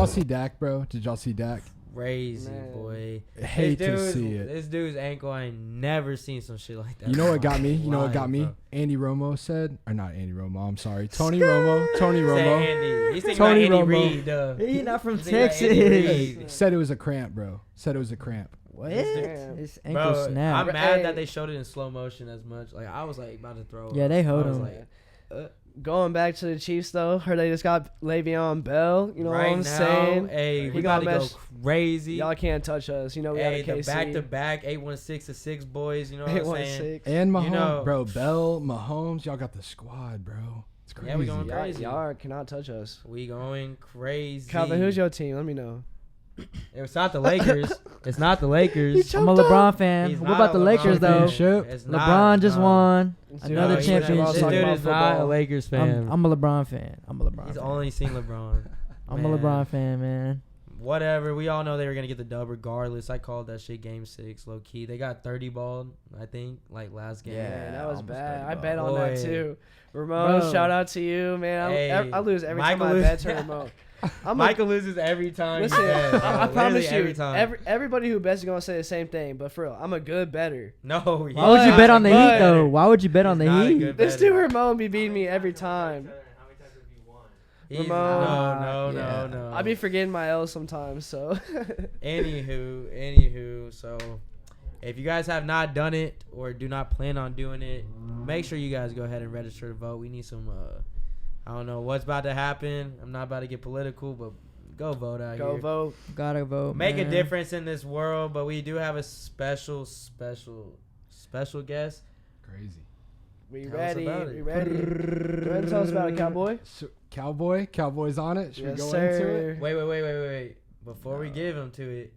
y'all see Dak, bro? Did y'all see Dak? Crazy, Man. boy. Hate to see it. This dude's ankle, I ain't never seen some shit like that. You know what got me? You know what got me? Bro. Andy Romo said, or not Andy Romo, I'm sorry. Tony Romo. Say Andy. He's thinking Tony about Andy Romo. Reid. He not from He's thinking about Texas. Andy Reid. Said it was a cramp, bro. Said it was a cramp. What? Damn. His ankle Bro, snapped. I'm mad that they showed it in slow motion as much. Like, I was like about to throw Yeah, up. they hold I was him. like, Going back to the Chiefs, though, heard they just got Le'Veon Bell. You know right what I'm now, saying? hey, He we got about to go messed- crazy. Y'all can't touch us. You know we Hey, got a the KC. back-to-back 816-6 boys, you know what I'm saying? 816. And Mahomes, You know- bro. Bell, Mahomes, y'all got the squad, bro. It's crazy. Yeah, we going crazy. Y'all cannot touch us. We going crazy. Calvin, who's your team? Let me know. It's not the Lakers. It's not the Lakers. I'm a LeBron fan. He's What not about the a Lakers, LeBron though? fan. It's not, LeBron just no. won Dude, another No, championship. This talking dude about is not a football. Lakers fan. I'm a LeBron fan. I'm a LeBron He's fan. only seen LeBron. I'm a Man. LeBron fan, man. Whatever. We all know they were going to get the dub regardless. I called that shit game 6, low key. They got 30 balled, I think, like last game. Man, that was almost bad. 30 I bet on Boy. that too. Ramon, Bro. shout out to you, man. Hey, I lose every Michael time I loses- bet to Ramon. Michael loses every time. Listen, he bets, I bro. promise Literally you, every time. everybody who bets is gonna say the same thing. But for real, I'm a good bettor. No. Why would you bet on the but- Heat, though? Why would you bet on the Heat? This dude Ramon be beating me every time. He's, Ramon. no. I be forgetting my L's sometimes. So Anywho, so if you guys have not done it or do not plan on doing it, make sure you guys go ahead and register to vote. We need some, I don't know what's about to happen. I'm not about to get political, but go vote out go here. vote. Gotta vote. Make man. a difference in this world, but we do have a special guest. Crazy. We Tell us ready. about it. We ready. Go ahead and tell us about it, cowboy. So, Cowboy's on it. Should Yes, we go sir. into it? Wait. Before we give him to it,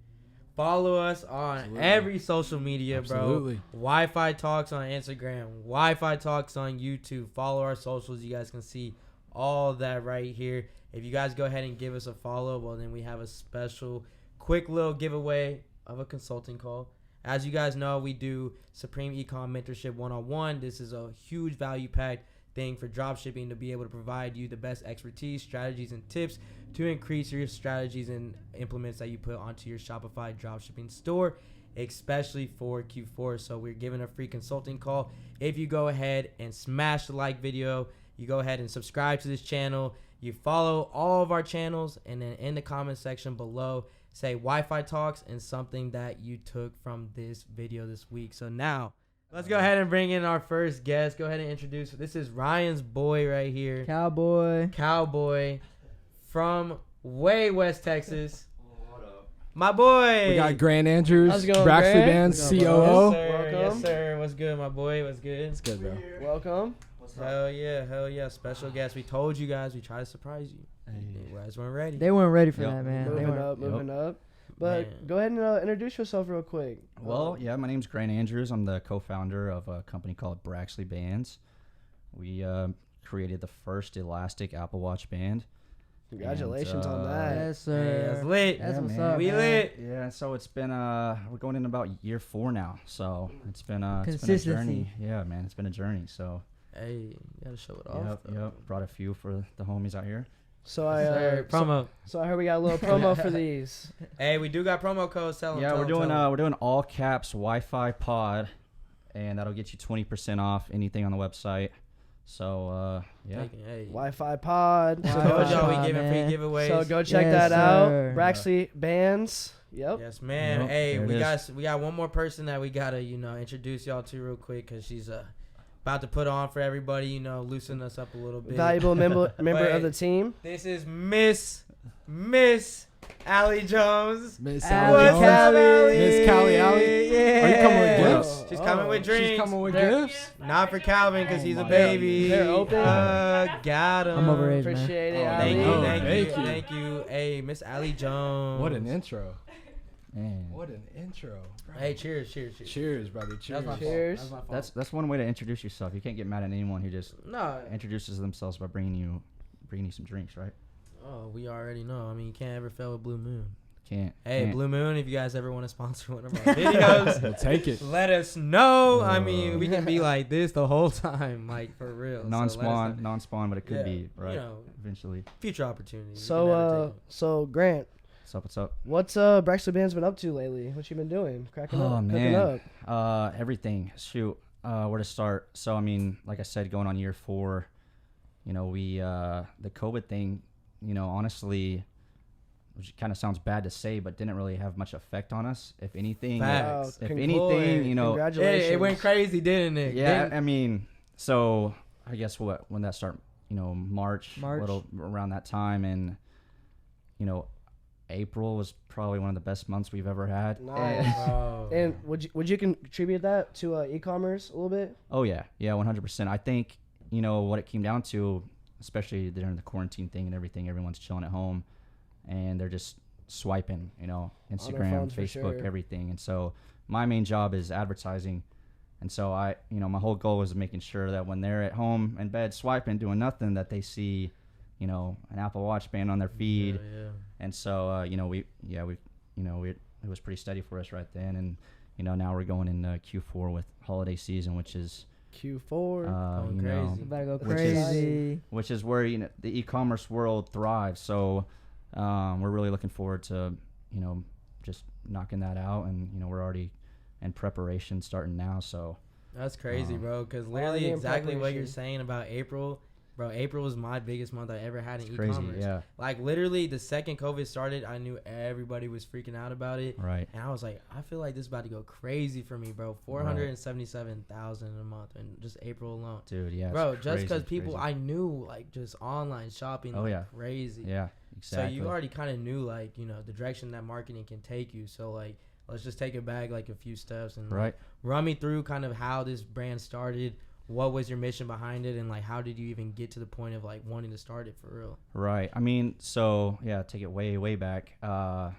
follow us on Absolutely. every social media, Absolutely. bro. Wi-Fi Talks on Instagram. Wi-Fi Talks on YouTube. Follow our socials. You guys can see all that right here. If you guys go ahead and give us a follow, well, then we have a special, quick little giveaway of a consulting call. As you guys know, we do Supreme Ecom Mentorship 101. This is a huge value-packed thing for dropshipping to be able to provide you the best expertise, strategies, and tips to increase your strategies and implements that you put onto your Shopify dropshipping store, especially for Q4. So we're giving a free consulting call. If you go ahead and smash the like video, you go ahead and subscribe to this channel, you follow all of our channels, and then in the comment section below, say Wi-Fi Talks and something that you took from this video this week. So now, let's go ahead and bring in our first guest. Go ahead and introduce. This is Ryan's boy right here. Cowboy from way West Texas. What up? My boy. We got Grant Andrews, How's it going, Braxley Grant? Bands, What's up, Yes, COO. sir. Yes, Welcome. sir. What's good, my boy? What's good? It's good, bro. Welcome. What's up? Hell yeah. Special guest. We told you guys. We tried to surprise you. You guys weren't ready. They weren't ready for Yep. that, man. They Moving weren't. up, moving up. But Man. go ahead and introduce yourself real quick. Well, yeah, my name's Grant Andrews. I'm the co-founder of a company called Braxley Bands. We created the first elastic Apple Watch band. Congratulations And, on that. Yes, Hey, sir. that's lit. That's Yeah, what's man. up. We man. lit. Yeah, so it's been we're going in about year 4 now. So it's been a Consistency. journey. Yeah, man, it's been a journey. So Hey, you gotta show it off. yep. Brought a few for the homies out here. So Sir, promo. So I heard we got a little promo for these. Hey, we do got promo codes. Tell them. Yeah, tell we're them, doing tell them. we're doing all caps Wi-Fi pod, and that'll get you 20% off anything on the website. So yeah. Hey. Wi-Fi pod. So Wi-Fi told y'all we pod, giving free man. giveaways. So go check Yes, that out. sir. Braxley Bands. Yep. Yes, ma'am. Yep, Hey, there we it got one more person that we gotta introduce y'all to real quick because she's about to put on for everybody. Loosen us up a little bit. Valuable member of Wait. the team. This is Miss Allie Jones. Miss Allie Allie What's up, Jones. Allie? Miss Callie Allie. Yeah. Are you coming with gifts? She's coming with drinks. She's coming with They're- gifts. Not for Calvin because he's a my baby. They're open. Got him. I'm overage, man. Appreciate it, Oh, Ali. Thank you. Hey, Miss Allie Jones. What an intro. Man. What an intro. Bro. Hey, cheers. Cheers, brother. Cheers. That's my Cheers. fault. That's my fault. That's one way to introduce yourself. You can't get mad at anyone who just No. introduces themselves by bringing you some drinks, right? Oh, we already know. I mean, you can't ever fail with Blue Moon. Can't. Hey, can't. Blue Moon, if you guys ever want to sponsor one of our videos, We'll take it. let us know. I mean, we can be like this the whole time, like for real. Non-spawn, but it could be right. You know, eventually. future opportunities. So Grant, What's up? what's Braxley Bands been up to lately? What you been doing? Cracking up, cooking up. Everything. Shoot, where to start? So I mean, like I said, going on year 4. You know, we the COVID thing. You know, honestly, which kind of sounds bad to say, but didn't really have much effect on us. If anything, you know, congratulations. It went crazy, didn't it? yeah. I mean, so I guess when that start, you know, March, a March. little around that time, and you know, April was probably one of the best months we've ever had. Nice. Oh. And would you contribute that to e-commerce a little bit? Oh yeah, 100%. I think, you know, what it came down to, especially during the quarantine thing and everything, everyone's chilling at home and they're just swiping, you know, Instagram, phones, for Facebook, sure. everything. And so my main job is advertising. And so my whole goal was making sure that when they're at home in bed swiping, doing nothing, that they see, you know, an Apple Watch band on their feed. Yeah. And so, you know, it was pretty steady for us right then. And, you know, now we're going in Q4 with holiday season, which is Q4. you know, crazy. You better go Which is- crazy. which is where, you know, the e-commerce world thrives. So we're really looking forward to, you know, just knocking that out. And, you know, we're already in preparation starting now. So That's crazy, bro. Because literally Already in exactly what you're preparation. saying about April. Bro, April was my biggest month I ever had in it's crazy. e-commerce. Yeah. Like, literally, the second COVID started, I knew everybody was freaking out about it. Right. And I was like, I feel like this is about to go crazy for me, bro. 477,000 a month in just April alone. Dude. Yeah. Bro, it's just because crazy, people crazy. I knew, like, just online shopping, Oh, like, yeah. crazy. Yeah. Exactly. So you already kind of knew, like, you know, the direction that marketing can take you. So, like, let's just take it back, like, a few steps and, Right. like, run me through kind of how this brand started. What was your mission behind it? And, like, how did you even get to the point of, like, wanting to start it for real? Right. I mean, so, yeah, take it way, way back.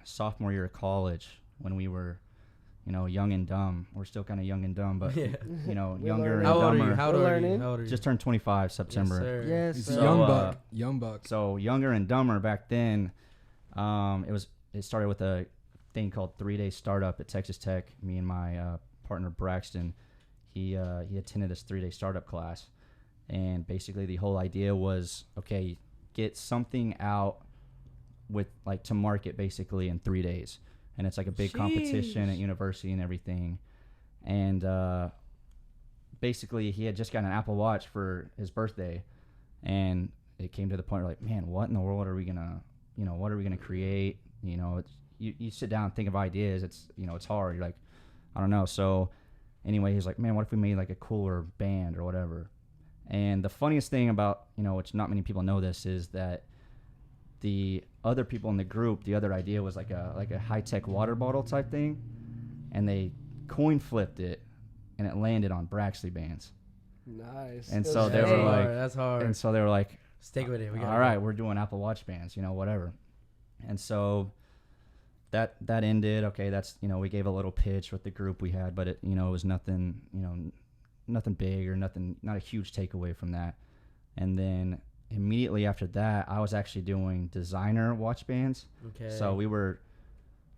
Sophomore year of college when we were, you know, young and dumb. We're still kind of young and dumb, but, Yeah. you know, We're younger learning. and How old are dumber. you? How old We're are you? learning. How old are you? Just turned 25 September. Yes, sir. Yes, He's sir. a So, young buck. Young buck. So younger and dumber back then. It started with a thing called 3-day startup at Texas Tech. Me and my partner Braxton, he attended this 3-day startup class, and basically the whole idea was, okay, get something out with, like, to market basically in 3 days, and it's like a big competition at university and everything, and basically he had just got an Apple Watch for his birthday, and it came to the point where, like, man, what in the world are we gonna, you know, what are we gonna create? You know, it's, you sit down and think of ideas. It's, you know, it's hard. You're like, I don't know. So anyway, he's like, man, what if we made like a cooler band or whatever? And the funniest thing about, you know, which not many people know this, is that the other people in the group, the other idea was like a high-tech water bottle type thing, and they coin flipped it, and it landed on Braxley Bands. Nice. And It so was they were fake. like, that's hard. and so they were like, Stick with it. We got all right, we're doing Apple Watch bands, you know, whatever. And so that ended. Okay, that's, you know, we gave a little pitch with the group we had, but it, you know, it was nothing, you know, nothing big or nothing, not a huge takeaway from that. And then immediately after that, I was actually doing designer watch bands. Okay. So we were,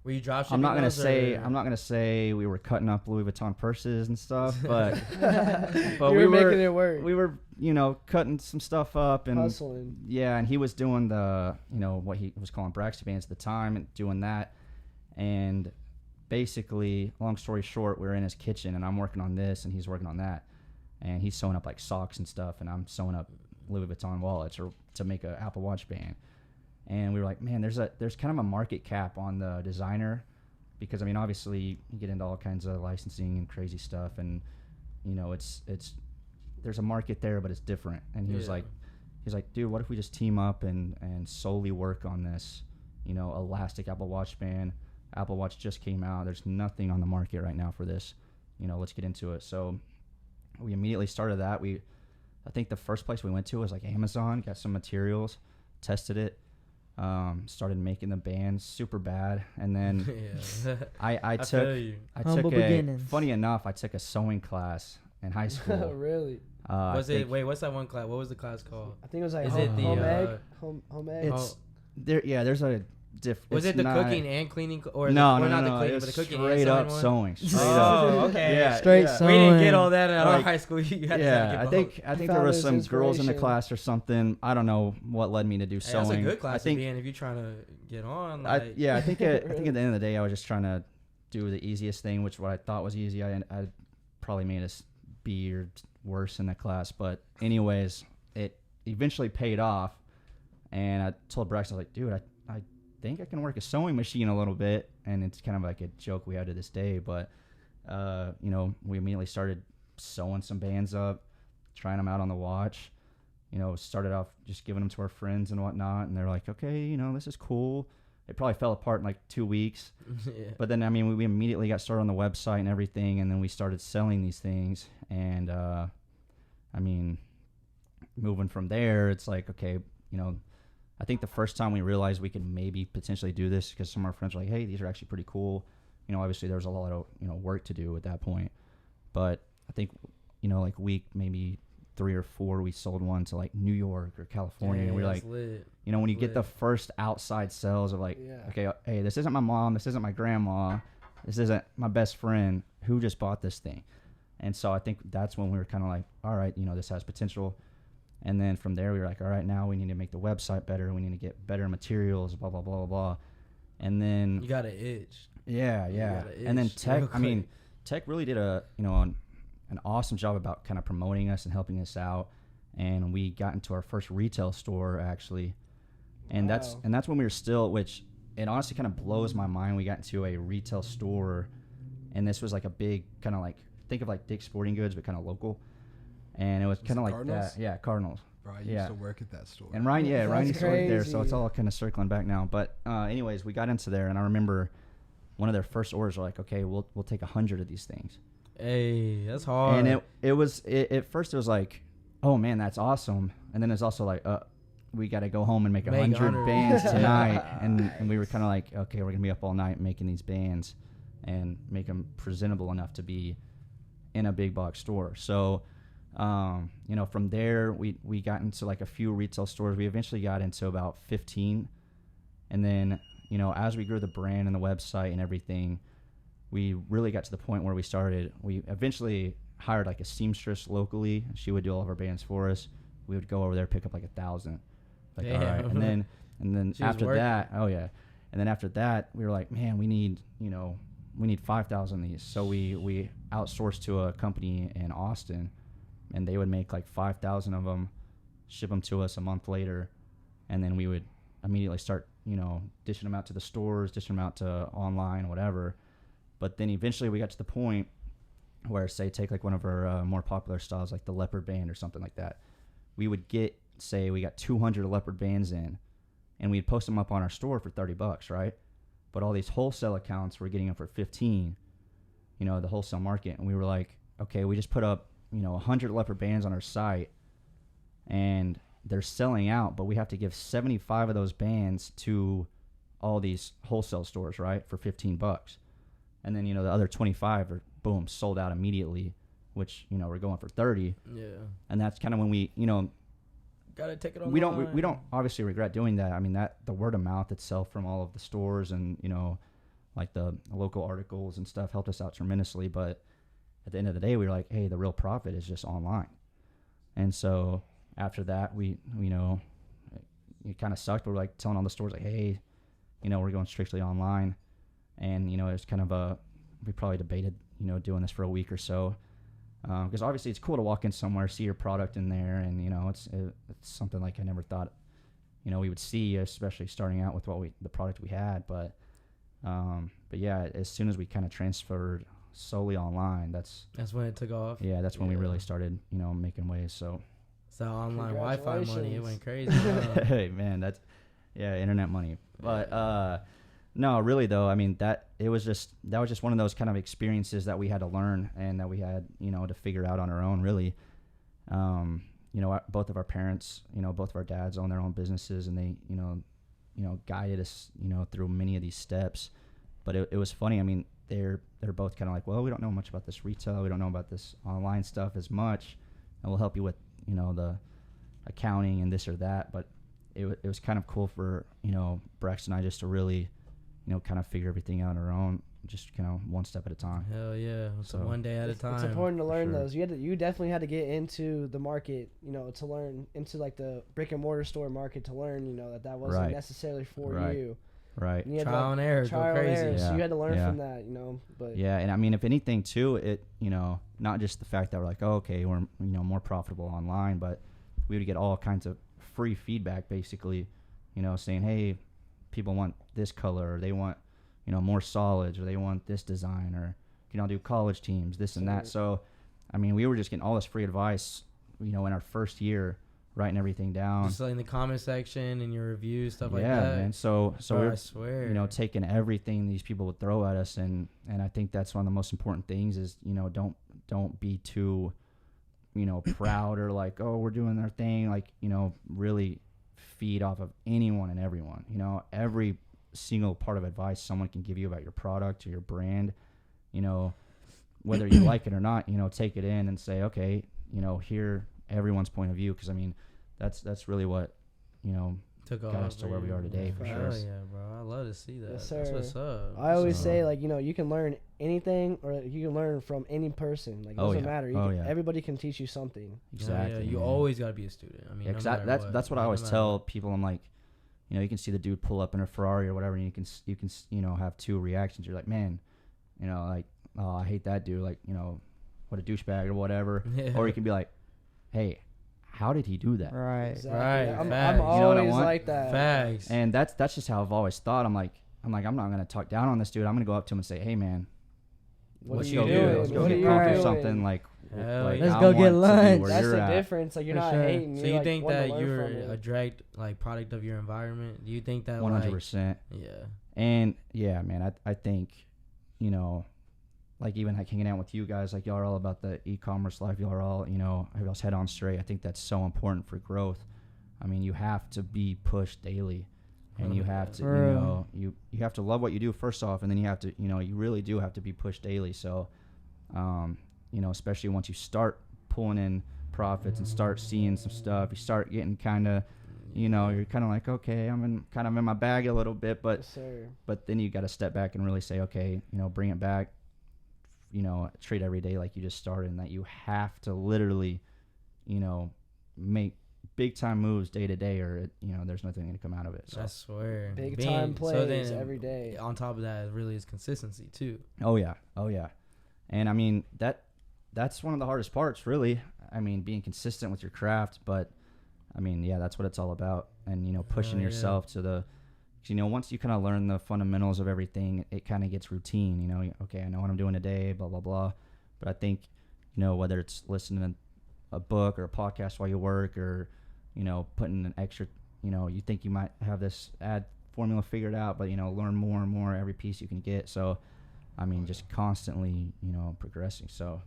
you dropshipping? I'm not those, gonna say we were cutting up Louis Vuitton purses and stuff, but You we were making it work. We were, you know, cutting some stuff up and Hustling. yeah, and he was doing the, you know, what he was calling Braxley Bands at the time, and doing that. And basically, long story short, we were in his kitchen, and I'm working on this, and he's working on that, and he's sewing up like socks and stuff, and I'm sewing up Louis Vuitton wallets or to make an Apple Watch band. And we were like, man, there's kind of a market cap on the designer, because I mean, obviously you get into all kinds of licensing and crazy stuff, and you know, it's there's a market there, but it's different. And he was like, dude, what if we just team up and solely work on this, you know, elastic Apple Watch band? Apple Watch just came out. There's nothing on the market right now for this. You know, let's get into it. So we immediately started that. I think the first place we went to was like Amazon, got some materials, tested it, started making the bands super bad. And then I took Humble beginnings. funny enough, I took a sewing class in high school. Really? What's that one class? What was the class called? I think it was like Is home, it the, home egg. Home egg. It's there. Yeah, there's a Was it the cooking and cleaning, or no, or no, not no, the cleaning, it but was the cooking straight and up sewing? sewing. Straight up. Oh, okay. Yeah, Straight yeah. sewing. We didn't get all that at our Like, high school. You guys Yeah, had to I get think there found was his some girls in the inspiration. class or something. I don't know what led me to do both. Hey, sewing. that's a good class I think, to be in if you're trying to get on. I Like, think at the end of the day, I was just trying to do the easiest thing, which what I thought was easy. I probably made us B or worse in that class, but anyways, it eventually paid off. And I told Braxton, I was like, dude, I think I can work a sewing machine a little bit. And it's kind of like a joke we have to this day, but we immediately started sewing some bands up, trying them out on the watch. Started off just giving them to our friends and whatnot, and they're like, okay, this is cool. It probably fell apart in like 2 weeks. yeah. But then, we immediately got started on the website and everything, and then we started selling these things. And, moving from there, it's like, okay, I think the first time we realized we could maybe potentially do this, because some of our friends were like, hey, these are actually pretty cool. Obviously there was a lot of, work to do at that point. But I think, like week maybe 3 or 4, we sold one to like New York or California. And we were like, lit. when you get the first outside sales of like, okay, hey, this isn't my mom, this isn't my grandma, this isn't my best friend, who just bought this thing? And so I think that's when we were kind of like, all right, this has potential. And then from there, we were like, all right, now we need to make the website better. We need to get better materials, blah, blah, blah, blah, blah. And then... You got an itch. Yeah. And then Tech really did an awesome job about kind of promoting us and helping us out. And we got into our first retail store, actually. And Wow. that's when we were still, which it honestly kind of blows my mind. We got into a retail store, and this was like a big kind of like, think of like Dick's Sporting Goods, but kind of local. And it was kind of like Cardinals? that. Yeah, Cardinals. Bro, I used to work at that store. And Ryan That's used to work there, so crazy. it's all kind of circling back now. But anyways, we got into there, and I remember one of their first orders were like, okay, we'll take 100 of these things. Hey, that's hard. And at first it was like, oh man, that's awesome. And then it's also like, we got to go home and make 100 bands tonight. And we were kind of like, okay, we're gonna be up all night making these bands and make them presentable enough to be in a big box store. So from there we got into like a few retail stores. We eventually got into about 15, and then as we grew the brand and the website and everything, we really got to the point where we eventually hired like a seamstress locally. She would do all of our bands for us. We would go over there, pick up like 1,000, like all right. And then after that, and then after that we were like, man, we need 5,000 of these. So we outsourced to a company in Austin, and they would make like 5,000 of them, ship them to us a month later, and then we would immediately start, dishing them out to the stores, dishing them out to online, whatever. But then eventually we got to the point where, say, take like one of our more popular styles, like the leopard band or something like that. We would get, say, we got 200 leopard bands in, and we'd post them up on our store for $30, right? But all these wholesale accounts were getting them for 15, the wholesale market. And we were like, okay, we just put up 100 leopard bands on our site, and they're selling out, but we have to give 75 of those bands to all these wholesale stores, right, for $15. And then the other 25 are boom sold out immediately, which we're going for 30. Yeah. And that's kind of when we Gotta take it on. we don't obviously regret doing that. I mean, that the word of mouth itself from all of the stores and like the local articles and stuff helped us out tremendously. But at the end of the day, we were like, hey, the real profit is just online. And so after that, it kind of sucked. But we're like telling all the stores like, hey, we're going strictly online. And it was kind of we probably debated doing this for a week or so, because obviously it's cool to walk in somewhere, see your product in there, and it's something like I never thought we would see, especially starting out with the product we had. But yeah, as soon as we kind of transferred solely online, that's when it took off. Yeah, that's when we really started making waves. So online Wi-Fi money, it went crazy. Hey man, internet money. But no, really though, I mean that was just one of those kind of experiences that we had to learn and that we had to figure out on our own, really. Both of our parents, both of our dads own their own businesses, and they guided us through many of these steps. But it was funny. I mean, they're both kind of like, well, we don't know much about this retail, we don't know about this online stuff as much, and we'll help you with the accounting and this or that. But it was kind of cool for, you know, Brax and I just to really, you know, kind of figure everything out on our own, just kind of one step at a time. Hell yeah. So one day at a time. It's important to learn sure. those. You definitely had to get into the market, you know, to learn into like the brick and mortar store market to learn, you know, that wasn't necessarily for you. Right. And you had Trial and error. Trial Go and crazy. error. Yeah. So you had to learn Yeah. from that, you know. But Yeah, and I mean, if anything, too, it, you know, not just the fact that we're like, oh, okay, we're, you know, more profitable online, but we would get all kinds of free feedback, basically, you know, saying, hey, people want this color, or they want, you know, more solids, or they want this design, or, you know, do college teams, this and that. So, I mean, we were just getting all this free advice, you know, in our first year, writing everything down. Just like in the comment section and your reviews, stuff like that. Yeah, man. So Bro, I we're, swear. you know, taking everything these people would throw at us, and I think that's one of the most important things is, you know, don't be too, you know, proud or like, oh, we're doing our thing. Like, you know, really feed off of anyone and everyone. You know, every single part of advice someone can give you about your product or your brand, you know, whether you like it or not, you know, take it in and say, okay, you know, hear everyone's point of view, because I mean, that's really what, you know, got us to where we are today, for sure. Hell yeah, bro. I love to see that. Yes, sir. That's what's up. I always say, like, you know, you can learn anything, or you can learn from any person. Like, it doesn't matter. Everybody can teach you something. Exactly. Yeah, you always got to be a student. I mean, no matter that's what I always tell people. I'm like, you know, you can see the dude pull up in a Ferrari or whatever, and you can you know, have two reactions. You're like, man, you know, like, oh, I hate that dude, like, you know, what a douchebag or whatever. Yeah. Or you can be like, hey, how did he do that? Right. Exactly. Right. I'm Facts. always You know what I want? like that. Facts. And that's just how I've always thought. I'm like, I'm not gonna talk down on this dude. I'm gonna go up to him and say, hey, man, What Let's are go you get- doing? let's go What get are you coffee or doing? something. Like, Hell like yeah. Let's I go want get to be lunch. where That's you're the at. difference. Like, you're For not sure. hating. So You're you like think wanting that to learn you're from it. a direct like product of your environment? Do you think that 100%. yeah. And yeah, man, I think, you know, like even like hanging out with you guys, like y'all are all about the e-commerce life. Y'all are all, you know, y'all's head on straight. I think that's so important for growth. I mean, you have to be pushed daily, and you have to, you know, you have to love what you do first off, and then you have to, you know, you really do have to be pushed daily. So, you know, especially once you start pulling in profits and start seeing some stuff, you start getting kind of, you know, you're kind of like, okay, I'm kind of in my bag a little bit, but Yes, sir. but then you got to step back and really say, okay, you know, bring it back, you know, treat every day like you just started, and that you have to literally, you know, make big time moves day to day, or you know, there's nothing going to come out of it. So. I swear. Big time plays then every day. On top of that, it really is consistency too. Oh yeah, and I mean that's one of the hardest parts, really. I mean, being consistent with your craft, but I mean, yeah, that's what it's all about, and you know, pushing yourself to the, you know, once you kind of learn the fundamentals of everything, it kind of gets routine. You know, okay, I know what I'm doing today, blah blah blah. But I think, you know, whether it's listening to a book or a podcast while you work, or you know, putting an extra, you know, you think you might have this ad formula figured out, but you know, learn more and more every piece you can get. So, I mean, just constantly, you know, progressing. So,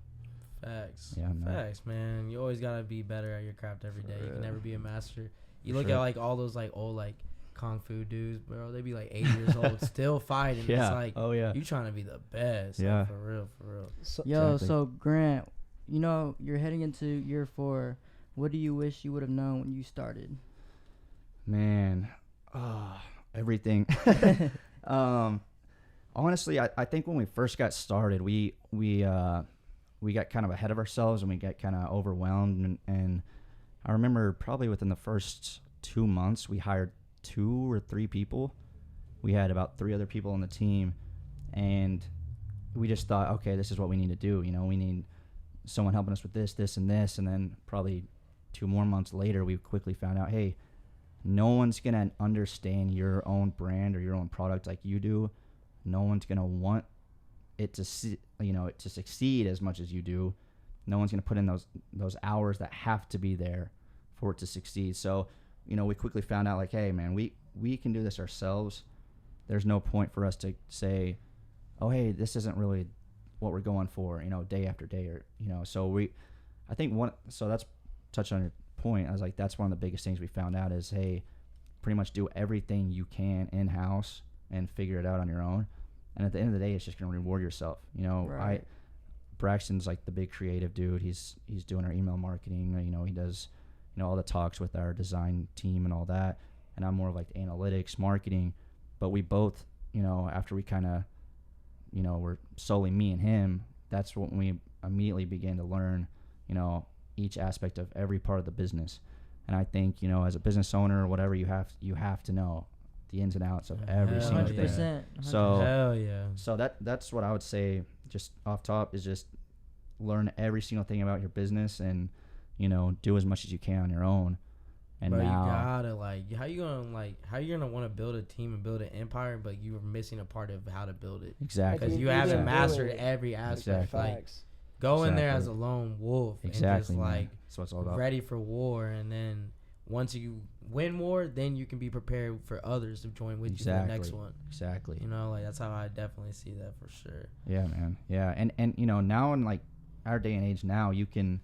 Facts. Yeah, man. Facts, man. You always gotta be better at your craft every day. You can never be a master. You For look sure. at like all those like old like kung fu dudes, bro. They be like 80 years old, still fighting. yeah, It's like oh yeah, you trying to be the best. Yeah. Like, for real, for real. So, Yo, Exactly. so Grant, you know, you're heading into year 4. What do you wish you would have known when you started? man, everything. Honestly, I think when we first got started, we got kind of ahead of ourselves, and we got kind of overwhelmed. And I remember probably within the first 2 months, we hired 2 or 3 people. We had about 3 other people on the team, and we just thought, okay, this is what we need to do. You know, we need someone helping us with this, this, and this. And then probably 2 more months later, we quickly found out, hey, no one's going to understand your own brand or your own product like you do. No one's going to want it to to succeed as much as you do. No one's going to put in those hours that have to be there for it to succeed. So, you know, we quickly found out, like, hey, man, we can do this ourselves. There's no point for us to say, oh, hey, this isn't really what we're going for, you know, day after day, or, you know. So that's touch on your point. I was like, that's one of the biggest things we found out is, hey, pretty much do everything you can in-house and figure it out on your own. And at the end of the day, it's just going to reward yourself. You know, Right. Braxton's like the big creative dude. He's doing our email marketing. You know, he does, you know, all the talks with our design team and all that. and I'm more of like analytics, marketing. But we both, you know, after we kind of, you know, were solely me and him, that's when we immediately began to learn, you know, each aspect of every part of the business. And I think, you know, as a business owner or whatever, you have to know the ins and outs of every single thing. 100%. So Hell yeah. So that's what I would say, just off top, is just learn every single thing about your business and, you know, do as much as you can on your own. And Bro, now you gotta how you gonna want to build a team and build an empire, but you're missing a part of how to build it. exactly. Because you haven't mastered every aspect. Exactly. Like, go in there as a Exactly. lone wolf Exactly, and just man. like That's what it's all about. ready for war, and then once you win war, then you can be prepared for others to join with you for the next one. Exactly. You know, like that's how I definitely see that for sure. Yeah, man. Yeah, and you know, now in like our day and age now, you can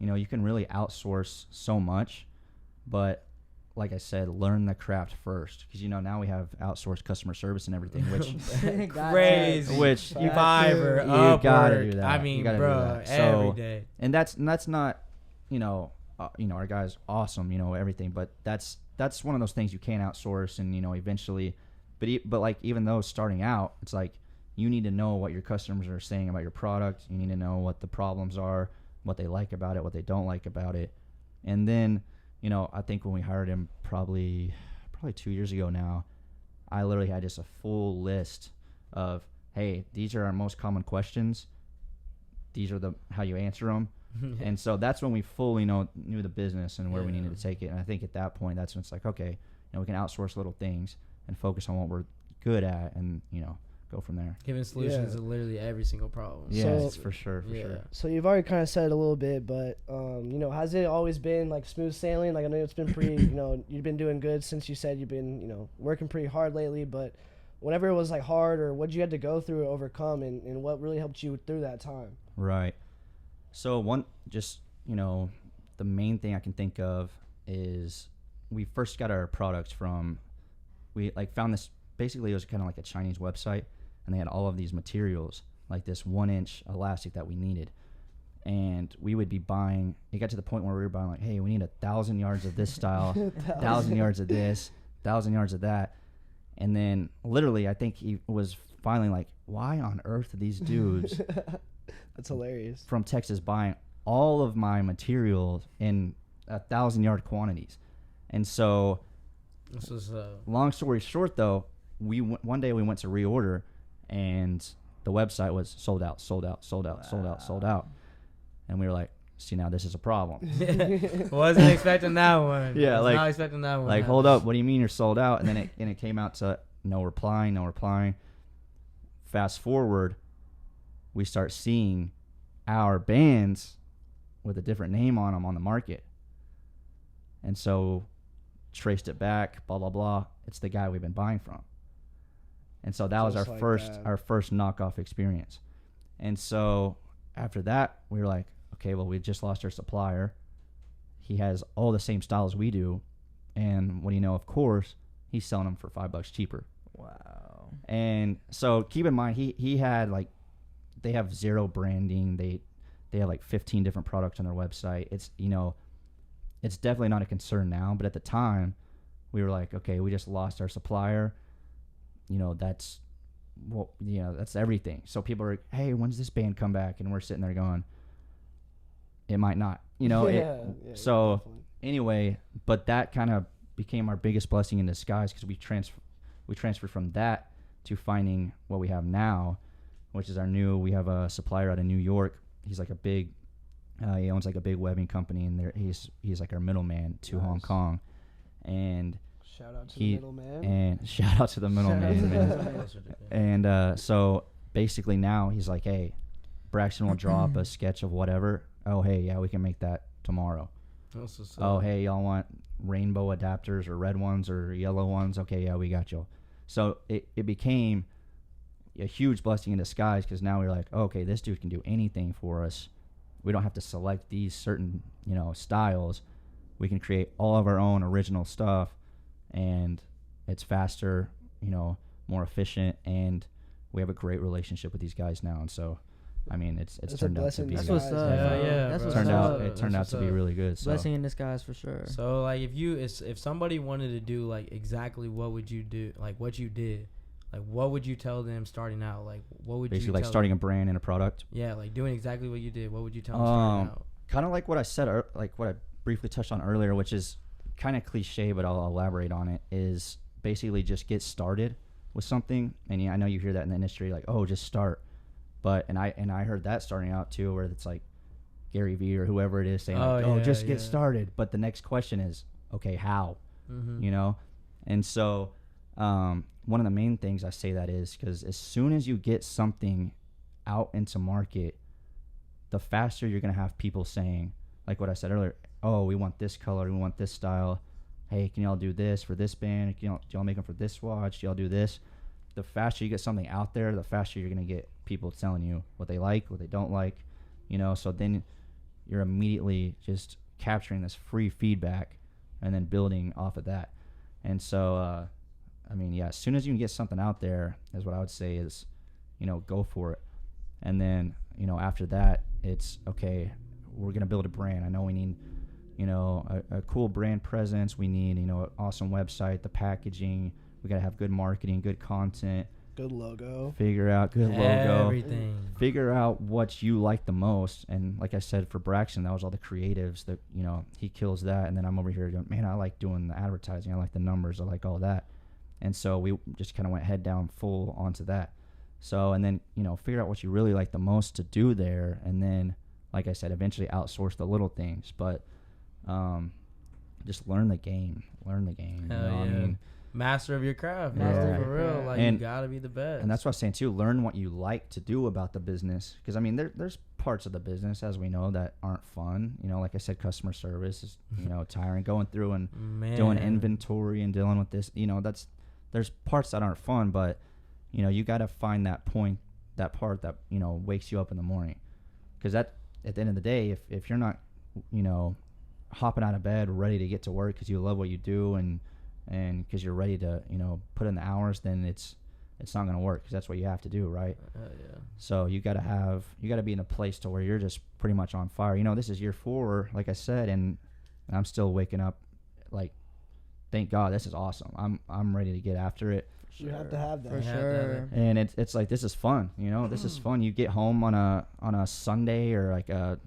really outsource so much, but like I said, learn the craft first, because you know now we have outsourced customer service and everything, which Crazy. Which you Fiverr, you gotta Upwork, do that. I You mean, gotta do bro, that. every So- day. and that's not, you know, our guy's awesome, you know, everything, but that's one of those things you can't outsource, and you know, eventually, but like even though starting out, it's like you need to know what your customers are saying about your product. You need to know what the problems are, what they like about it, what they don't like about it, and then, you know, I think when we hired him probably 2 years ago now, I literally had just a full list of, hey, these are our most common questions. These are how you answer them. And so that's when we fully knew the business and where we needed to take it. And I think at that point, that's when it's like, okay, you know, we can outsource little things and focus on what we're good at, and, you know, go from there. Giving solutions to literally every single problem. Yes, for sure. So you've already kind of said it a little bit, but you know, has it always been like smooth sailing? Like, I know it's been pretty, you know, you've been doing good since you said you've been, you know, working pretty hard lately, but whenever it was like hard, or what you had to go through or overcome, and what really helped you through that time? Right. So you know, the main thing I can think of is we first got our products from, we like found this, basically it was kind of like a Chinese website, and they had all of these materials, like this 1-inch elastic that we needed. And we would be buying, it got to the point where we were buying like, hey, we need 1,000 yards of this style, 1,000 yards of this, 1,000 yards of that. And then literally, I think he was finally like, why on earth are these dudes That's hilarious. from Texas buying all of my materials in 1,000-yard quantities? And so, This was long story short, though, one day we went to reorder, and the website was sold out. And we were like, see, now this is a problem. wasn't expecting that one. Yeah, Was like- not expecting that one. Like, hold up, what do you mean you're sold out? And then it came out to no replying. Fast forward, we start seeing our bands with a different name on them on the market. And so traced it back, blah, blah, blah. It's the guy we've been buying from. And so that was Just our like first that. our first knockoff experience. And so after that, we were like, okay, well, we just lost our supplier. He has all the same style as we do. And what do you know? Of course, he's selling them for $5 cheaper. Wow. And so keep in mind, he had like, they have zero branding. They have like 15 different products on their website. It's, you know, it's definitely not a concern now, but at the time we were like, okay, we just lost our supplier. You know, that's everything. So people are, hey, when's this band come back? And we're sitting there going, it might not, you know? So anyway, but that kind of became our biggest blessing in disguise, because we transferred from that to finding what we have now, which is we have a supplier out of New York. He's like he owns like a big webbing company, and he's like our middleman to Hong Kong. And shout out to the middleman. And shout out to the middleman, man. And so basically now he's like, hey, Braxton will drop a sketch of whatever. Oh, hey, yeah, we can make that tomorrow. Oh, hey, y'all want rainbow adapters or red ones or yellow ones? Okay, yeah, we got you. So it became a huge blessing in disguise, because now we're like, oh, okay, this dude can do anything for us. We don't have to select these certain, you know, styles. We can create all of our own original stuff, and it's faster, you know, more efficient, and we have a great relationship with these guys now. And so I mean, it's It's a turned out to blessing be. in That's what's disguise. up. Yeah, bro. yeah, That's bro. what's turned up. out. It turned out That's to what's be up. really good. So. Blessing in disguise for sure. So like if somebody wanted to do like exactly what would you do, like what you did, like what would you tell them starting out? Like what would Basically, you like tell starting a brand and a product. them? Yeah, like doing exactly what you did. What would you tell them starting out? Kind of like what I said, like what I briefly touched on earlier, which is kind of cliche, but I'll elaborate on it. Is basically just get started with something. And yeah, I know you hear that in the industry, like, oh, just start. But and I heard that starting out too, where it's like Gary Vee or whoever it is saying, like, oh, yeah, just get yeah. started. But the next question is, okay, how? You know? And so one of the main things I say that is because as soon as you get something out into market, the faster you're going to have people saying, like what I said earlier, oh, we want this color, we want this style. Hey, can y'all do this for this band? Do y'all make them for this watch? Do y'all do this? The faster you get something out there, the faster you're going to get people telling you what they like, what they don't like, you know? So then you're immediately just capturing this free feedback and then building off of that. And so, I mean, yeah, as soon as you can get something out there is what I would say is, you know, go for it. And then, you know, after that, it's, okay, we're going to build a brand. I know we need, you know, a cool brand presence. We need, you know, an awesome website, the packaging. We got to have good marketing, good content. Good logo. Figure out good logo. Everything. Figure out what you like the most. And like I said, for Braxton, that was all the creatives that, you know, he kills that. And then I'm over here going, man, I like doing the advertising. I like the numbers. I like all that. And so we just kind of went head down full onto that. So, and then, you know, figure out what you really like the most to do there. And then, like I said, eventually outsource the little things. But just learn the game. Learn the game. Hell you know? yeah. I mean, Master of your craft, bro. Master of For your real. craft. Like, And- you gotta be the best. and that's what I was saying too. Learn what you like to do about the business, because I mean, there's parts of the business, as we know, that aren't fun. You know, like I said, customer service is, you know, tiring. Going through and Man. doing inventory and dealing with this, you know, there's parts that aren't fun, but you know, you got to find that part that, you know, wakes you up in the morning, because that at the end of the day, if you're not, you know, hopping out of bed ready to get to work because you love what you do and because you're ready to, you know, put in the hours, then it's not going to work, because that's what you have to do, right? Yeah. So you got to be in a place to where you're just pretty much on fire. You know, this is year 4, like I said, and I'm still waking up like, thank God, this is awesome. I'm ready to get after it. You have to have that. For You have to have sure. it. And it's like, this is fun, you know. This is fun. You get home on a Sunday or like a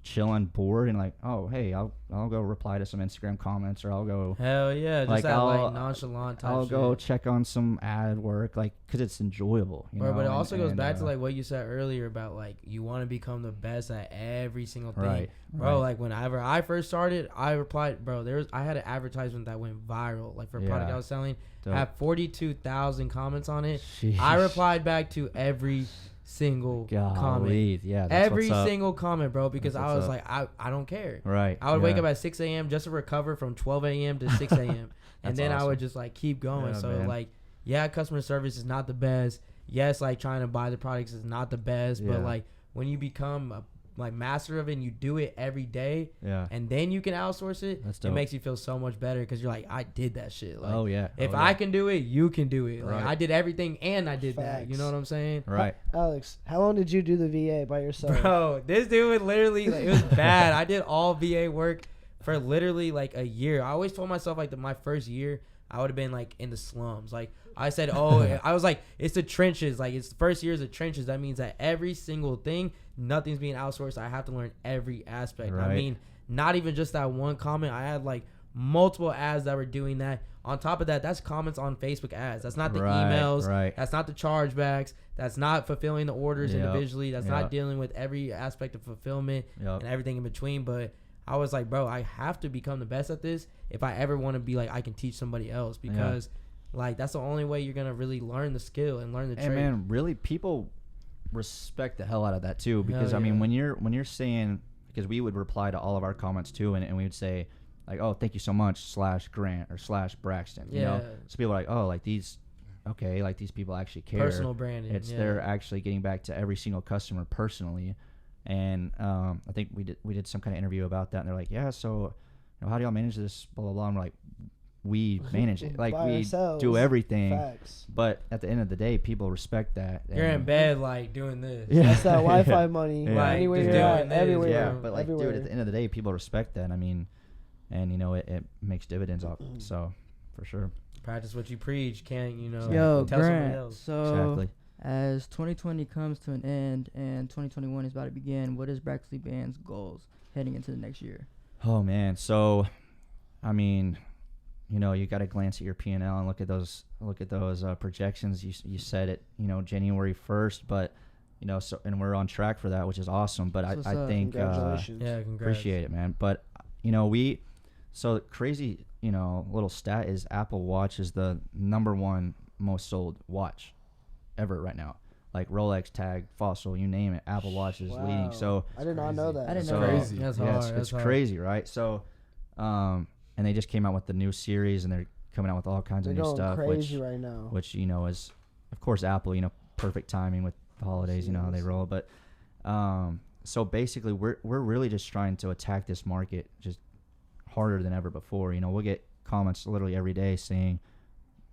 chilling bored and like, oh, hey, I'll go reply to some Instagram comments, or I'll go Hell yeah. Just Like, that I'll- like nonchalant type I'll shit. go check on some ad work, like, because it's enjoyable, you Bro, know. but it also goes and, back to like what you said earlier about like you want to become the best at every single thing. right, Bro, right. like whenever I first started, I replied, bro, I had an advertisement that went viral, like for a product Yeah. I was selling, Dope. had 42,000 comments on it. Sheesh. I replied back to every single comment. Golly, yeah, that's Every what's up. single comment, bro, because That's I what's was up. like, I don't care. Right. I would wake yeah. up at 6 a.m. just to recover from 12 a.m. to 6 a.m. and That's then I awesome. would just like keep going. Yeah, So man. like, yeah, customer service is not the best. Yes, like trying to buy the products is not the best. Yeah. But like when you become a like master of it and you do it every day, Yeah. and then you can outsource it, That's it dope. makes you feel so much better because you're like, I did that shit. Like, Oh yeah. if Oh, I yeah. can do it, you can do it. Like Right. I did everything and I did that. You Facts. know what I'm saying? Right. Alex, how long did you do the VA by yourself? Bro, this dude would literally, like, it was bad. I did all VA work for literally like a year. I always told myself like my first year, I would have been like in the slums. Like I said, I was like, it's the trenches. Like it's the first year is the trenches. That means that every single thing, nothing's being outsourced. I have to learn every aspect. I Right. mean, not even just that one comment. I had like multiple ads that were doing that. On top of that, that's comments on Facebook ads. That's not the Right, emails. right. That's not the chargebacks. That's not fulfilling the orders Yep, individually. That's yep. not dealing with every aspect of fulfillment Yep. and everything in between. But I was like, bro, I have to become the best at this if I ever want to be like I can teach somebody else, because like that's the only way you're gonna really learn the skill and learn the And trade. man, really, people respect the hell out of that too, because Hell I mean, yeah. when you're saying, because we would reply to all of our comments too, and we would say like, oh, thank you so much /Grant or /Braxton, you know. Yeah. So people are like, oh, like these, okay, like these people actually care. Personal branding. It's yeah. they're actually getting back to every single customer personally. And I think we did some kind of interview about that, and they're like, yeah, so, you know, how do y'all manage this, blah blah blah. And we're like, we manage it. Like By we ourselves. do everything. Facts. But at the end of the day, people respect that. You're in and- bed like doing this. Yeah. That's that Wi-Fi money. Yeah. Like, Anywhere just you're doing at, this, everywhere. Yeah, bro. but like, everywhere. dude, at the end of the day, people respect that. I mean, and you know, it makes dividends off. So, for sure. Practice what you preach. Can't Yo, tell somebody Grant. else. So Exactly. as 2020 comes to an end and 2021 is about to begin, what is Braxley Band's goals heading into the next year? Oh man, so, I mean, you know, you got to glance at your P&L and look at those projections. You said it, you know, January 1st, but you know, so and we're on track for that, which is awesome. But That's what's I up. think Congratulations. Yeah, congrats. appreciate it, man. But you know, so crazy, you know, little stat is Apple Watch is the #1 most sold watch ever right now. Like Rolex, Tag, Fossil, you name it, Apple Watch is leading. Wow. So I did not know that. I didn't so know that. Crazy. That's yeah, hard. it's That's hard. crazy, right? So, and they just came out with the new series, and they're coming out with all kinds They're of new going stuff, crazy right now. which you know is, of course, Apple. You know, perfect timing with the holidays. You know how they roll. But, so basically, we're really just trying to attack this market just harder than ever before. You know, we'll get comments literally every day saying,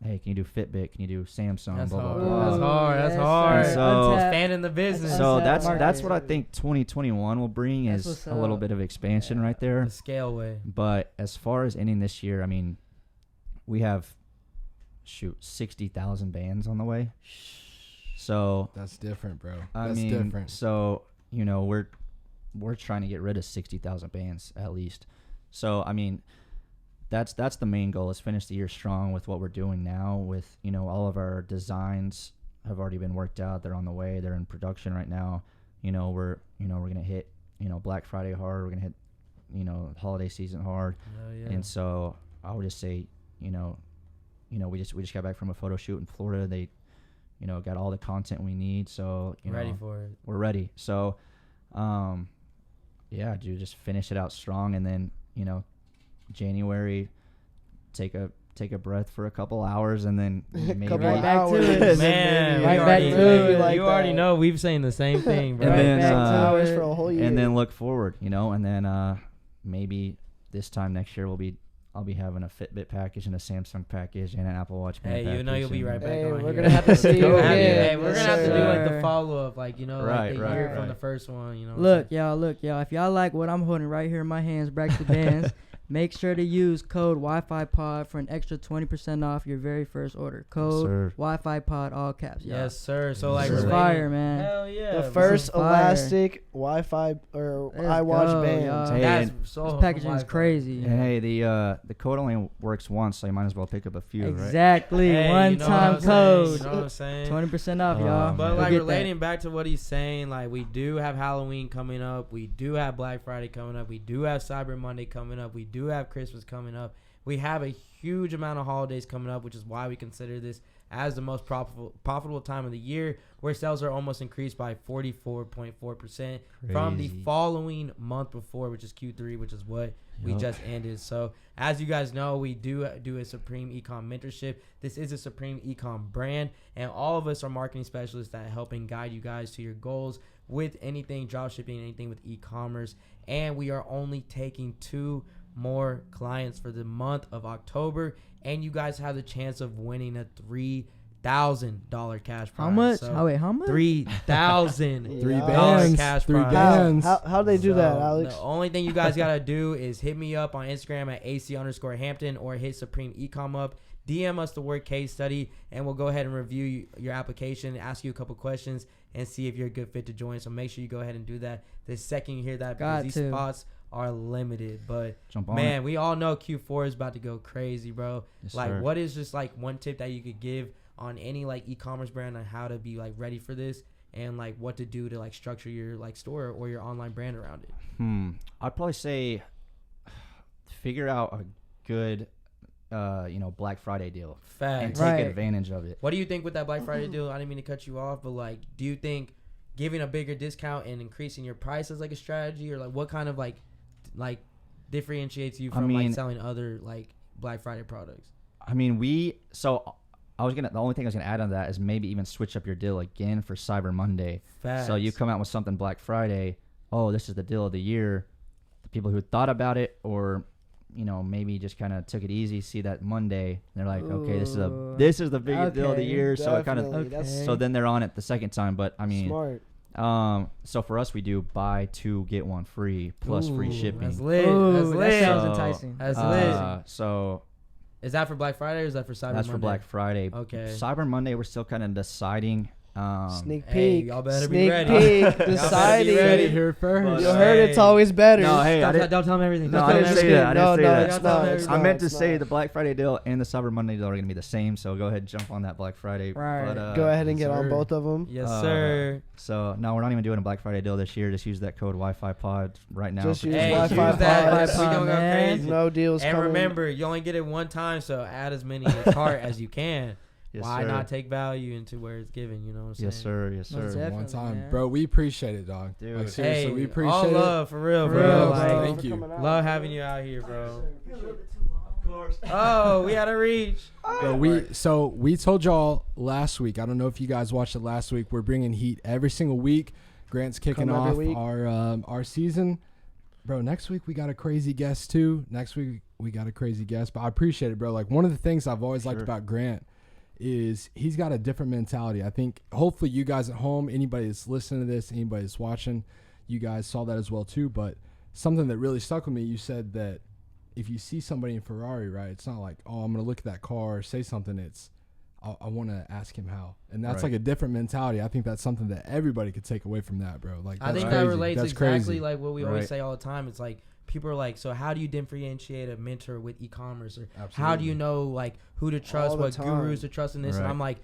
"Hey, can you do Fitbit? Can you do Samsung?" That's blah blah hard. blah. That's hard. That's Yes, hard. sir. So- Expanding the business. So That's that's market. what I think 2021 will bring That's is what's a little up. bit of expansion right there. the scale way. But as far as ending this year, I mean, we have 60,000 bands on the way. So That's different, bro. I That's mean, different. so you know, we're trying to get rid of 60,000 bands at least. So I mean, that's the main goal is finish the year strong with what we're doing now. With you know, all of our designs have already been worked out. They're on the way. They're in production right now. You know, we're gonna hit Black Friday hard. We're gonna hit holiday season hard. Oh, yeah. And so I would just say, we just got back from a photo shoot in Florida. They, got all the content we need. So ready for it. we're ready. So, yeah, dude, just finish it out strong, and then January, take a breath for a couple hours, and then maybe Couple Right back to hours. it. Man, Right we back already, to it. Like you already that. know we've saying the same thing, bro. And then, back to hours it. for a whole year. and then look forward, and then maybe this time next year I'll be having a Fitbit package and a Samsung package and an Apple Watch. Hey, band you know package you'll be and- right back Hey, on we're here. gonna have to see you We're gonna have to- again. hey, we're gonna have to do Yes, like the sir. follow up, like Right, like the right, year right. from the first one. Look, y'all. If y'all like what I'm holding right here in my hands, Braxley Bands, make sure to use code Wi-Fi Pod for an extra 20% off your very first order. Code sir. Wi-Fi Pod, all caps. Y'all. Yes, sir. So Yes, like sir. This is relating- fire, man. Hell yeah. The bro. first fire. elastic Wi-Fi or Let's iWatch go, band. y'all. Hey, That's and so This packaging is Wi-Fi. crazy. And hey, the code only works once, so you might as well pick up a few, right? Exactly. Hey, One you know time what I'm saying? You code. know what I'm saying? 20% off, Oh, y'all. But man. like Go get relating back to what he's saying, like we do have Halloween coming up, we do have Black Friday coming up, we do have Cyber Monday coming up, we do have Christmas coming up. We have a huge amount of holidays coming up, which is why we consider this as the most profitable time of the year, where sales are almost increased by 44.4% from the Crazy. following month before, which is Q3, which is what we Yup. just ended. So as you guys know, we do a Supreme Ecom mentorship. This is a Supreme Ecom brand, and all of us are marketing specialists that help and guide you guys to your goals with anything dropshipping, anything with e-commerce. And we are only taking 2 more clients for the month of October, and you guys have the chance of winning a $3,000 cash prize. How much? So Oh, wait, how much? $3,000 Three Yeah. bands. cash Three prize. bands. How do they do that, So, Alex? The only thing you guys gotta do is hit me up on Instagram at AC_Hampton or hit Supreme Ecom up. DM us the word case study, and we'll go ahead and review your application, ask you a couple questions, and see if you're a good fit to join. So make sure you go ahead and do that the second you hear that, Got because to. these spots are limited. But Jump on man, it. we all know Q4 is about to go crazy, bro. Yes, Like, sir. what is just like one tip that you could give on any like e-commerce brand on how to be like ready for this, and like what to do to like structure your like store or your online brand around it? I'd probably say figure out a good, Black Friday deal and Facts. take Right. advantage of it. What do you think with that Black Friday deal? I didn't mean to cut you off, but like, do you think giving a bigger discount and increasing your price is like a strategy, or like what kind of like differentiates you from like mean- selling other like Black Friday products? I mean, the only thing I was gonna add on that is maybe even switch up your deal again for Cyber Monday. Facts. So you come out with something Black Friday. Oh, this is the deal of the year. The people who thought about it or maybe just kind of took it easy, see that Monday, they're like, okay, this is Ooh. the biggest deal of the Okay, year. So it kind of, Definitely. That's so then they're on it the second time. But I mean, smart. so for us, we do buy 2 get 1 free plus free Ooh, shipping. That's lit. Ooh, That's that lit. sounds So, enticing. That's So Is that for Black Friday or is that for Cyber that's Monday? for Black Friday. Okay. Cyber Monday, we're still kind of deciding. Sneak Hey, peek. y'all better be Sneak ready. peek. Y'all better be Deciding. ready. Here first. You But, heard it's always better. No, hey, I didn't. Don't tell them everything. No, Don't I tell didn't them say everything. that. I didn't say that. It's not. It's I not, meant to it's say not. the Black Friday deal and the Cyber Monday deal are going to be the same. So go ahead and jump on that Black Friday. Right. But, Go ahead and Yes, get on sir. both of them. Yes, sir. So no, we're not even doing a Black Friday deal this year. Just use that code Wi-Fi Pod right now. Just for use Hey, Wi-Fi use pod. that. Wi-Fi We gonna go man. crazy. No deals And coming. remember, you only get it one time, so add as many in your cart as you can. Yes, Why sir. not take value into where it's given? You know what I'm saying? Yes, sir. Yes, Most sir. definitely. One time, man. bro. We appreciate it, dog. Dude. Like, seriously, Hey, we appreciate all it. love for real, For bro. real, Like, bro. Thank you. love having you out here, bro. Oh, we had to reach. Bro, we told y'all last week. I don't know if you guys watched it last week. We're bringing heat every single week. Grant's kicking Come every off week. our season. Bro, next week we got a crazy guest too. Next week we got a crazy guest, but I appreciate it, bro. Like one of the things I've always liked Sure. about Grant is he's got a different mentality. I think hopefully you guys at home, anybody that's listening to this, anybody that's watching, you guys saw that as well too. But something that really stuck with me, you said that if you see somebody in Ferrari, right, it's not like, oh, I'm going to look at that car or say something. It's, I want to ask him how. And that's Right. like a different mentality. I think that's something that everybody could take away from that, bro. Like, I that's think crazy. that relates That's exactly crazy. like what we Right. always say all the time. It's like people are like, so how do you differentiate a mentor with e-commerce, or how do Absolutely. you know like who to trust, All the what time. gurus to trust in this? And Right. I'm like,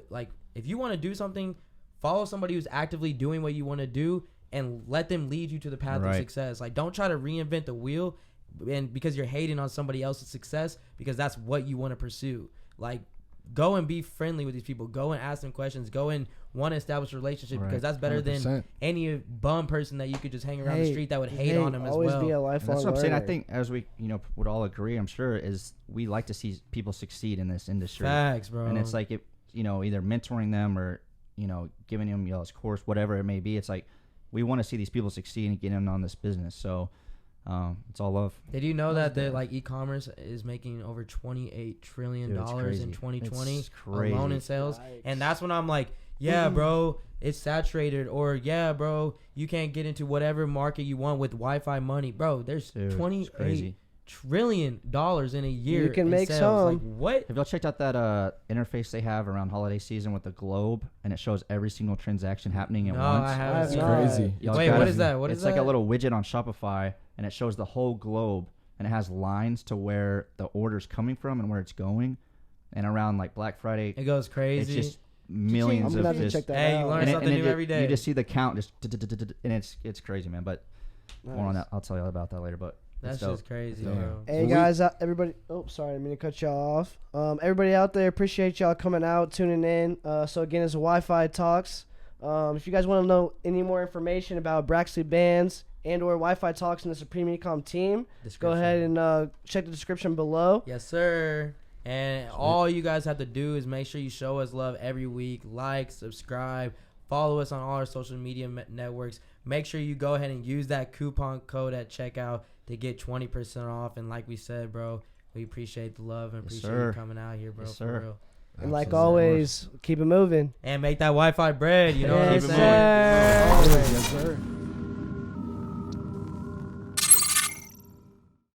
like if you want to do something, follow somebody who's actively doing what you want to do and let them lead you to the path of Right. success. Like don't try to reinvent the wheel, and because you're hating on somebody else's success because that's what you want to pursue. Like go and be friendly with these people. Go and ask them questions. Go and want to establish a relationship Right. because that's better than 100%. any bum person that you could just hang around the Hey, street that would hate hey, on him as always well. be a And lifelong that's what I'm saying. I learner. think as we, would all agree, I'm sure, is we like to see people succeed in this industry. Facts, bro. And it's like, either mentoring them or, giving them, a course, whatever it may be. It's like, we want to see these people succeed and get in on this business. So, it's all love. Did you know that the like e-commerce is making over $28 trillion Dude, it's in crazy. 2020 It's crazy. alone in sales? Yikes. And that's when I'm like, yeah, bro, it's saturated, or yeah, bro, you can't get into whatever market you want with Wi-Fi money, bro. There's Dude, it's 28 crazy. trillion dollars in a year. You can in make sales. some. Like what? Have y'all checked out that interface they have around holiday season with the globe, and it shows every single transaction happening at No, once? I I haven't have It's seen not. that. crazy. Y'all Wait, gotta what is see- that? What is it's like that? a little widget on Shopify, and it shows the whole globe, and it has lines to where the order's coming from and where it's going. And around like Black Friday, It goes crazy. it's just millions I'm of gonna have to just. check that Hey, you out. learn and something new every day. You just see the count, and it's crazy, man. But more on Nice. that, I'll tell you all about that later. But That's it's dope. just crazy, Damn. bro. Hey guys, everybody. Oh, sorry, I didn't mean to cut y'all off. Everybody out there, appreciate y'all coming out, tuning in. So again, it's Wi-Fi Talks. If you guys want to know any more information about Braxley Bands and/or Wi-Fi Talks and the Supreme Ecom team, go ahead and check the description below. Yes, sir. And all you guys have to do is make sure you show us love every week. Like, subscribe, follow us on all our social media networks. Make sure you go ahead and use that coupon code at checkout to get 20% off. And like we said, bro, we appreciate the love and Yes, appreciate sir. you coming out here, bro. Yes, for sir. real. And like Absolutely. always, keep it moving. And make that Wi-Fi bread. You know what I'm Yes, saying? sir. Always, yes, sir.